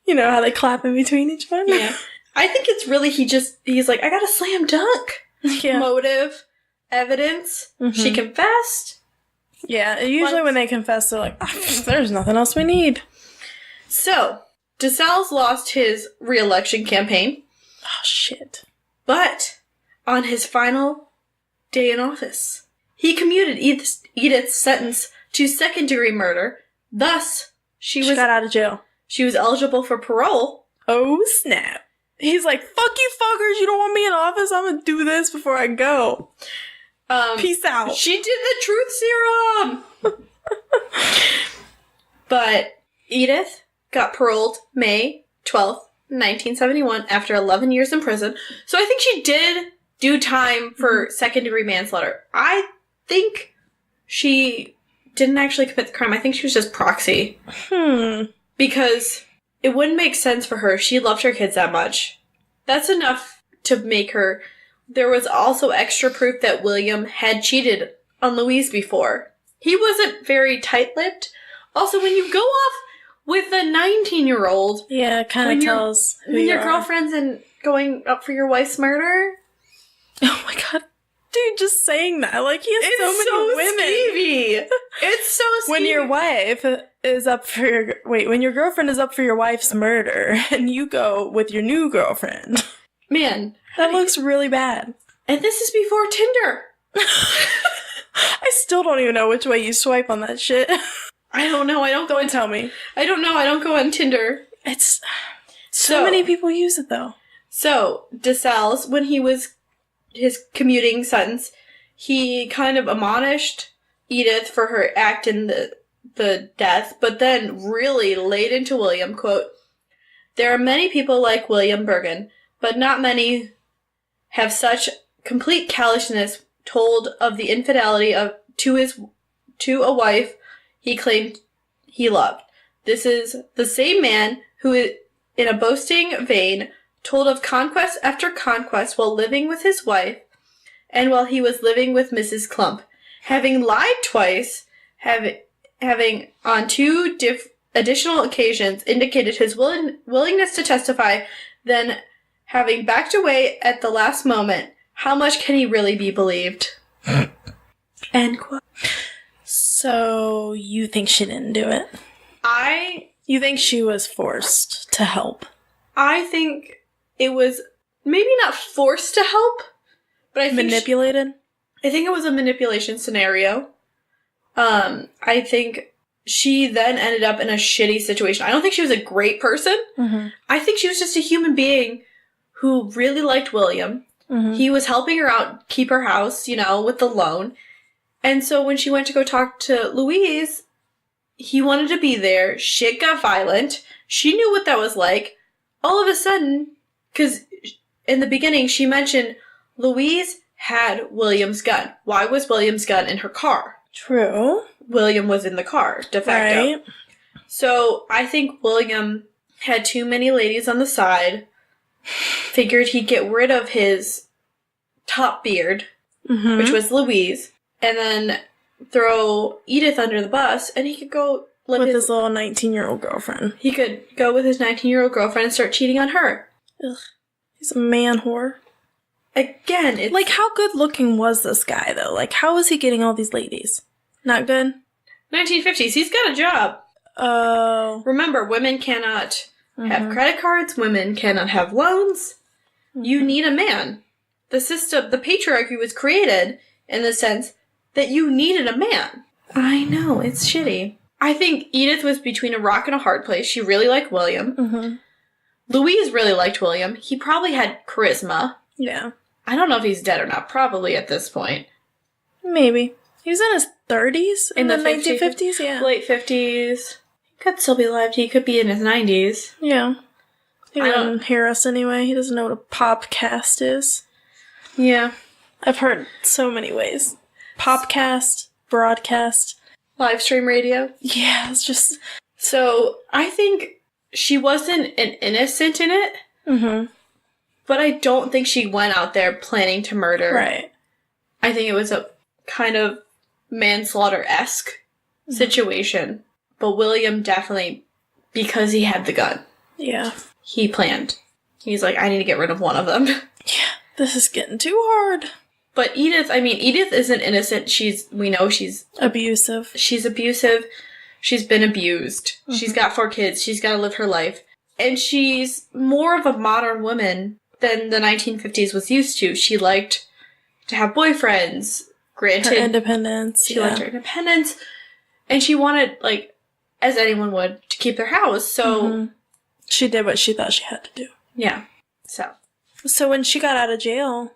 You know how they clap in between each one? Yeah. I think it's really, he's like, I got a slam dunk. Yeah. Motive. Evidence. Mm-hmm. She confessed. Yeah, usually when they confess, they're like, there's nothing else we need. So, DeSalles lost his re-election campaign. Oh, shit. But, on his final day in office, he commuted Edith's sentence to second-degree murder. Thus, she got out of jail. She was eligible for parole. Oh, snap. He's like, fuck you fuckers, you don't want me in office? I'm gonna do this before I go. Peace out. She did the truth serum! But Edith got paroled May 12th, 1971, after 11 years in prison. So I think she did do time for second-degree manslaughter. I think she didn't actually commit the crime. I think she was just proxy. Because it wouldn't make sense for her. She loved her kids that much. That's enough to make her... There was also extra proof that William had cheated on Louise before. He wasn't very tight-lipped. Also, when you go off with a 19-year-old... Yeah, it kind of tells who when you your are. girlfriend's going up for your wife's murder. Oh my god. Dude, just saying that. Like, he has so many women. Skeevy. It's so skeevy. When your wife is up for your... Wait, when your girlfriend is up for your wife's murder, and you go with your new girlfriend... Man... That looks really bad. And this is before Tinder. I still don't even know which way you swipe on that shit. I don't know. Don't tell me. I don't know. I don't go on Tinder. It's... So many people use it, though. So, DeSalles, when he was his commuting sentence, he kind of admonished Edith for her act in the death, but then really laid into William, quote, "There are many people like William Bergen, but not many have such complete callousness told of the infidelity to a wife he claimed he loved. This is the same man who, in a boasting vein, told of conquest after conquest while living with his wife, and while he was living with Mrs. Clump, having lied twice, having on two additional occasions indicated his willingness to testify, then having backed away at the last moment. How much can he really be believed?" End quote. So, you think she didn't do it? You think she was forced to help? I think it was maybe not forced to help, but I think manipulated? I think it was a manipulation scenario. I think she then ended up in a shitty situation. I don't think she was a great person. Mm-hmm. I think she was just a human being who really liked William. Mm-hmm. He was helping her out keep her house, with the loan. And so when she went to go talk to Louise, he wanted to be there. Shit got violent. She knew what that was like. All of a sudden, because in the beginning she mentioned Louise had William's gun. Why was William's gun in her car? True. William was in the car, de facto. Right. So I think William had too many ladies on the side, figured he'd get rid of his top beard, which was Louise, and then throw Edith under the bus, and he could go live with his little 19-year-old girlfriend. He could go with his 19-year-old girlfriend and start cheating on her. Ugh. He's a man whore. Again, it's... Like, how good looking was this guy, though? Like, how was he getting all these ladies? Not good? 1950s. He's got a job. Oh. Remember, women cannot have credit cards. Women cannot have loans. You need a man. The system, the patriarchy was created in the sense that you needed a man. I know, it's shitty. I think Edith was between a rock and a hard place. She really liked William. Louise really liked William. He probably had charisma. Yeah. I don't know if he's dead or not. Probably at this point. Maybe. He was in his 30s? In the 1950s? Yeah. Late 50s. He could still be alive. He could be in his 90s. Yeah. He wouldn't hear us anyway. He doesn't know what a popcast is. Yeah. I've heard so many ways. Popcast, broadcast. Live stream radio. Yeah, it's just... So, I think she wasn't an innocent in it. But I don't think she went out there planning to murder. Right. I think it was a kind of manslaughter-esque situation. But William definitely, because he had the gun. Yeah. He planned. He's like, I need to get rid of one of them. Yeah, this is getting too hard. But Edith isn't innocent. We know she's... Abusive. She's abusive. She's been abused. She's got 4 kids. She's got to live her life. And she's more of a modern woman than the 1950s was used to. She liked to have boyfriends. Granted, her independence. She liked her independence. And she wanted, like, as anyone would, to keep their house. So... She did what she thought she had to do. Yeah. So when she got out of jail...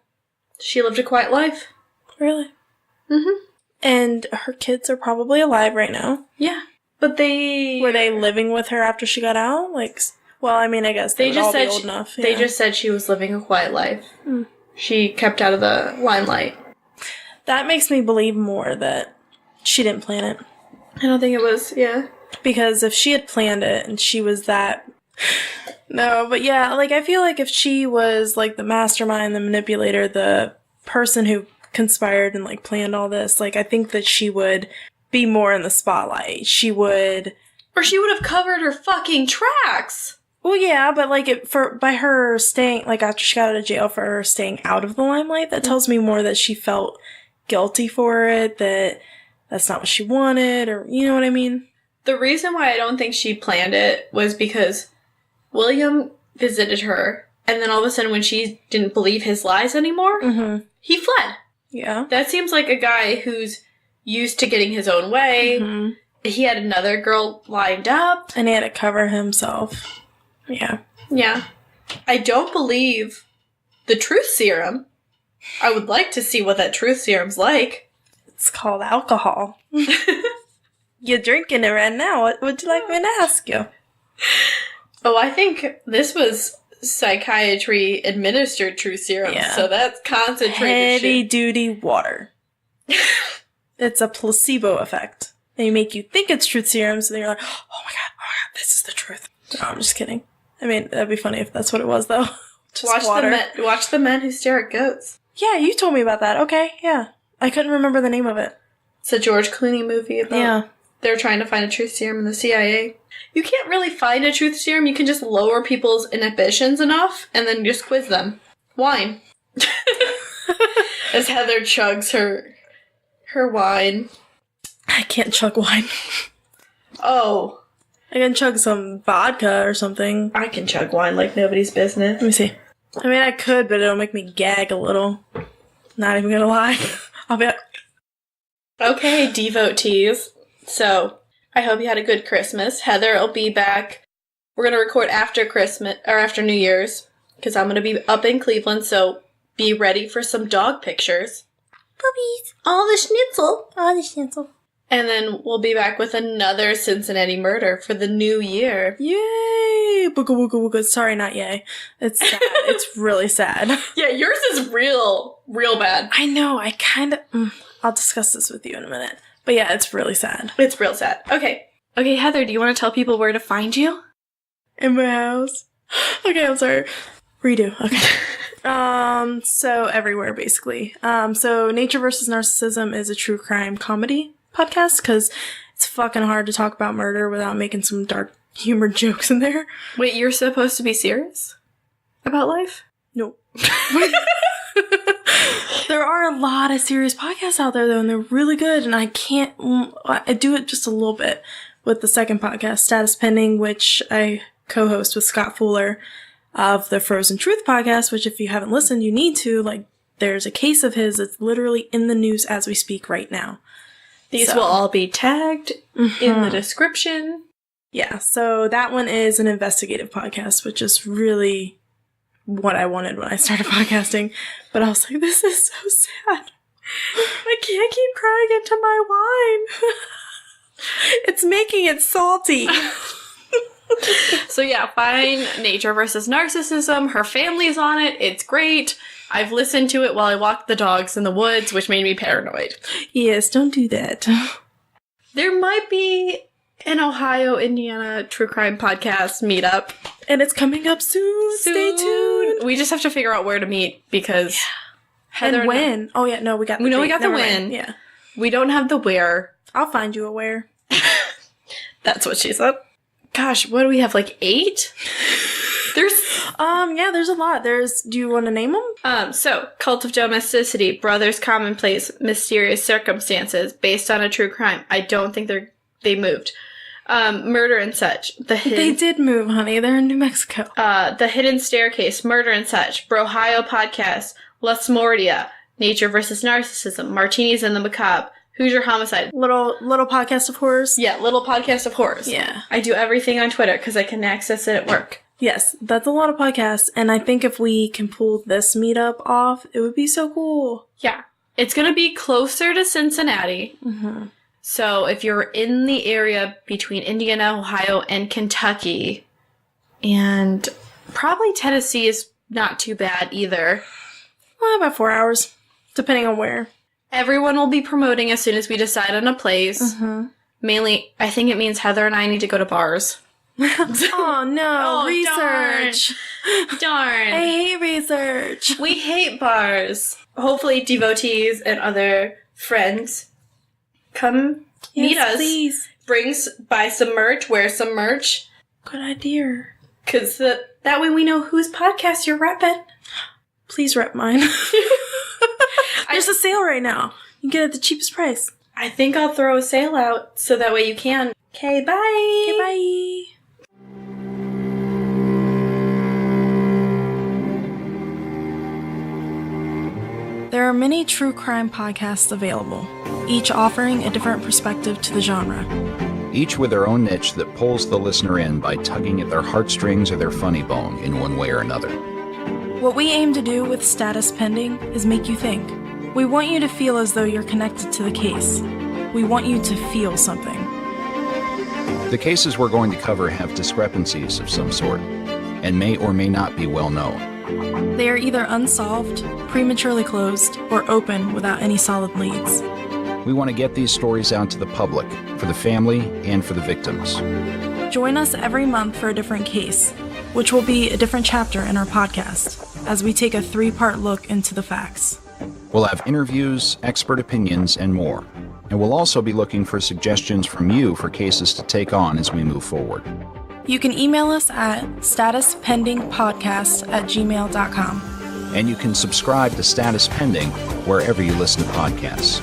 She lived a quiet life. Really? And her kids are probably alive right now. Yeah. But they... Were they living with her after she got out? Like, well, I mean, I guess they would all be old enough. They just said she was living a quiet life. She kept out of the limelight. That makes me believe more that she didn't plan it. I don't think it was, yeah. Because if she had planned it and she was that... No, but yeah, like, I feel like if she was, like, the mastermind, the manipulator, the person who conspired and, like, planned all this, like, I think that she would be more in the spotlight. She would... Or she would have covered her fucking tracks! Well, yeah, but, like, by her staying, like, after she got out of jail, for her staying out of the limelight, that tells me more that she felt guilty for it, that that's not what she wanted, or, you know what I mean? The reason why I don't think she planned it was because... William visited her, and then all of a sudden when she didn't believe his lies anymore, he fled. Yeah. That seems like a guy who's used to getting his own way. He had another girl lined up. And he had to cover himself. Yeah. Yeah. I don't believe the truth serum. I would like to see what that truth serum's like. It's called alcohol. You're drinking it right now. What would you like me to ask you? Oh, I think this was psychiatry administered truth serum, so that's concentrated heavy-duty water. It's a placebo effect. They make you think it's truth serum, so then you're like, oh my god, this is the truth. No, I'm just kidding. I mean, that'd be funny if that's what it was, though. Just water. Watch the men who stare at goats. Yeah, you told me about that. Okay, yeah. I couldn't remember the name of it. It's a George Clooney movie about... They're trying to find a truth serum in the CIA. You can't really find a truth serum. You can just lower people's inhibitions enough and then just quiz them. Wine. As Heather chugs her wine. I can't chug wine. Oh. I can chug some vodka or something. I can chug wine like nobody's business. Let me see. I mean, I could, but it'll make me gag a little. Not even gonna lie. I'll be like... Okay, devotees. So, I hope you had a good Christmas. Heather will be back. We're going to record after Christmas, or after New Year's, because I'm going to be up in Cleveland, so be ready for some dog pictures. Puppies. All the schnitzel. All the schnitzel. And then we'll be back with another Cincinnati murder for the new year. Yay! Booga wooga wooga. Sorry, not yay. It's sad. It's really sad. Yeah, yours is real bad. I know. I kind of... I'll discuss this with you in a minute. But yeah, it's really sad. It's real sad. Okay, Heather, do you want to tell people where to find you? In my house. Okay, I'm sorry. Redo. Okay. So everywhere, basically. So Nature vs. Narcissism is a true crime comedy podcast, because it's fucking hard to talk about murder without making some dark humor jokes in there. Wait, you're supposed to be serious about life? Nope. There are a lot of serious podcasts out there, though, and they're really good, and I do it just a little bit with the second podcast, Status Pending, which I co-host with Scott Fuller of the Frozen Truth podcast, which if you haven't listened, you need to. Like, there's a case of his that's literally in the news as we speak right now. These will all be tagged in the description. Yeah, so that one is an investigative podcast, which is really what I wanted when I started podcasting. But I was like, this is so sad. I can't keep crying into my wine. It's making it salty. So yeah, find Nature vs. Narcissism. Her family's on it. It's great. I've listened to it while I walked the dogs in the woods, which made me paranoid. Yes, don't do that. There might be an Ohio, Indiana true crime podcast meetup. And it's coming up soon. Stay tuned. We just have to figure out where to meet, because Heather and when. Oh yeah, no, we got the we know date. we got the Never when. mind. Yeah. We don't have the where. I'll find you a where. That's what she said. Gosh, what do we have, like 8? Yeah, there's a lot. Do you want to name them? So, Cult of Domesticity, Brothers Commonplace, Mysterious Circumstances, based on a true crime. I don't think they moved. Murder and Such. They did move, honey. They're in New Mexico. The Hidden Staircase, Murder and Such, Brohio Podcast, Les Mordia, Nature vs. Narcissism, Martinis and the Macabre, Hoosier Homicide. Little podcast of horrors? Yeah, Little Podcast of Horrors. Yeah. I do everything on Twitter because I can access it at work. Yes, that's a lot of podcasts, and I think if we can pull this meetup off, it would be so cool. Yeah. It's going to be closer to Cincinnati. Mm-hmm. So if you're in the area between Indiana, Ohio, and Kentucky, and probably Tennessee is not too bad either. Well, about 4 hours, depending on where. Everyone will be promoting as soon as we decide on a place. Mm-hmm. Mainly, I think it means Heather and I need to go to bars. Oh, no. Research. Darn. I hate research. We hate bars. Hopefully, devotees and other friends come meet us. Please. Buy some merch, wear some merch. Good idea. Because that way we know whose podcast you're repping. Please rep mine. There's a sale right now. You can get it at the cheapest price. I think I'll throw a sale out so that way you can. Okay, bye. Okay, bye. There are many true crime podcasts available, each offering a different perspective to the genre. Each with their own niche that pulls the listener in by tugging at their heartstrings or their funny bone in one way or another. What we aim to do with Status Pending is make you think. We want you to feel as though you're connected to the case. We want you to feel something. The cases we're going to cover have discrepancies of some sort, and may or may not be well known. They are either unsolved, prematurely closed, or open without any solid leads. We want to get these stories out to the public, for the family and for the victims. Join us every month for a different case, which will be a different chapter in our podcast, as we take a 3-part look into the facts. We'll have interviews, expert opinions, and more. And we'll also be looking for suggestions from you for cases to take on as we move forward. You can email us at statuspendingpodcast@gmail.com. And you can subscribe to Status Pending wherever you listen to podcasts.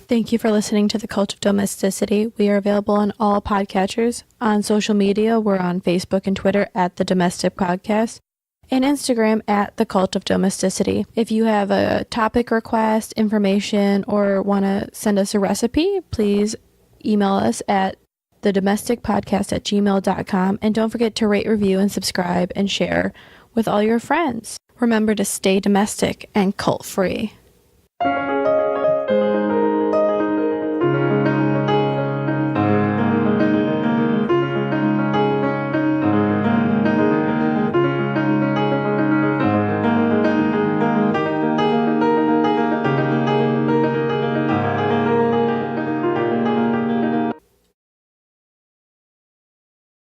Thank you for listening to The Cult of Domesticity. We are available on all podcatchers. On social media, we're on Facebook and Twitter at The Domestic Podcast, and Instagram at The Cult of Domesticity. If you have a topic request, information, or want to send us a recipe, please email us at thedomesticpodcast@gmail.com. And don't forget to rate, review, and subscribe and share with all your friends. Remember to stay domestic and cult-free.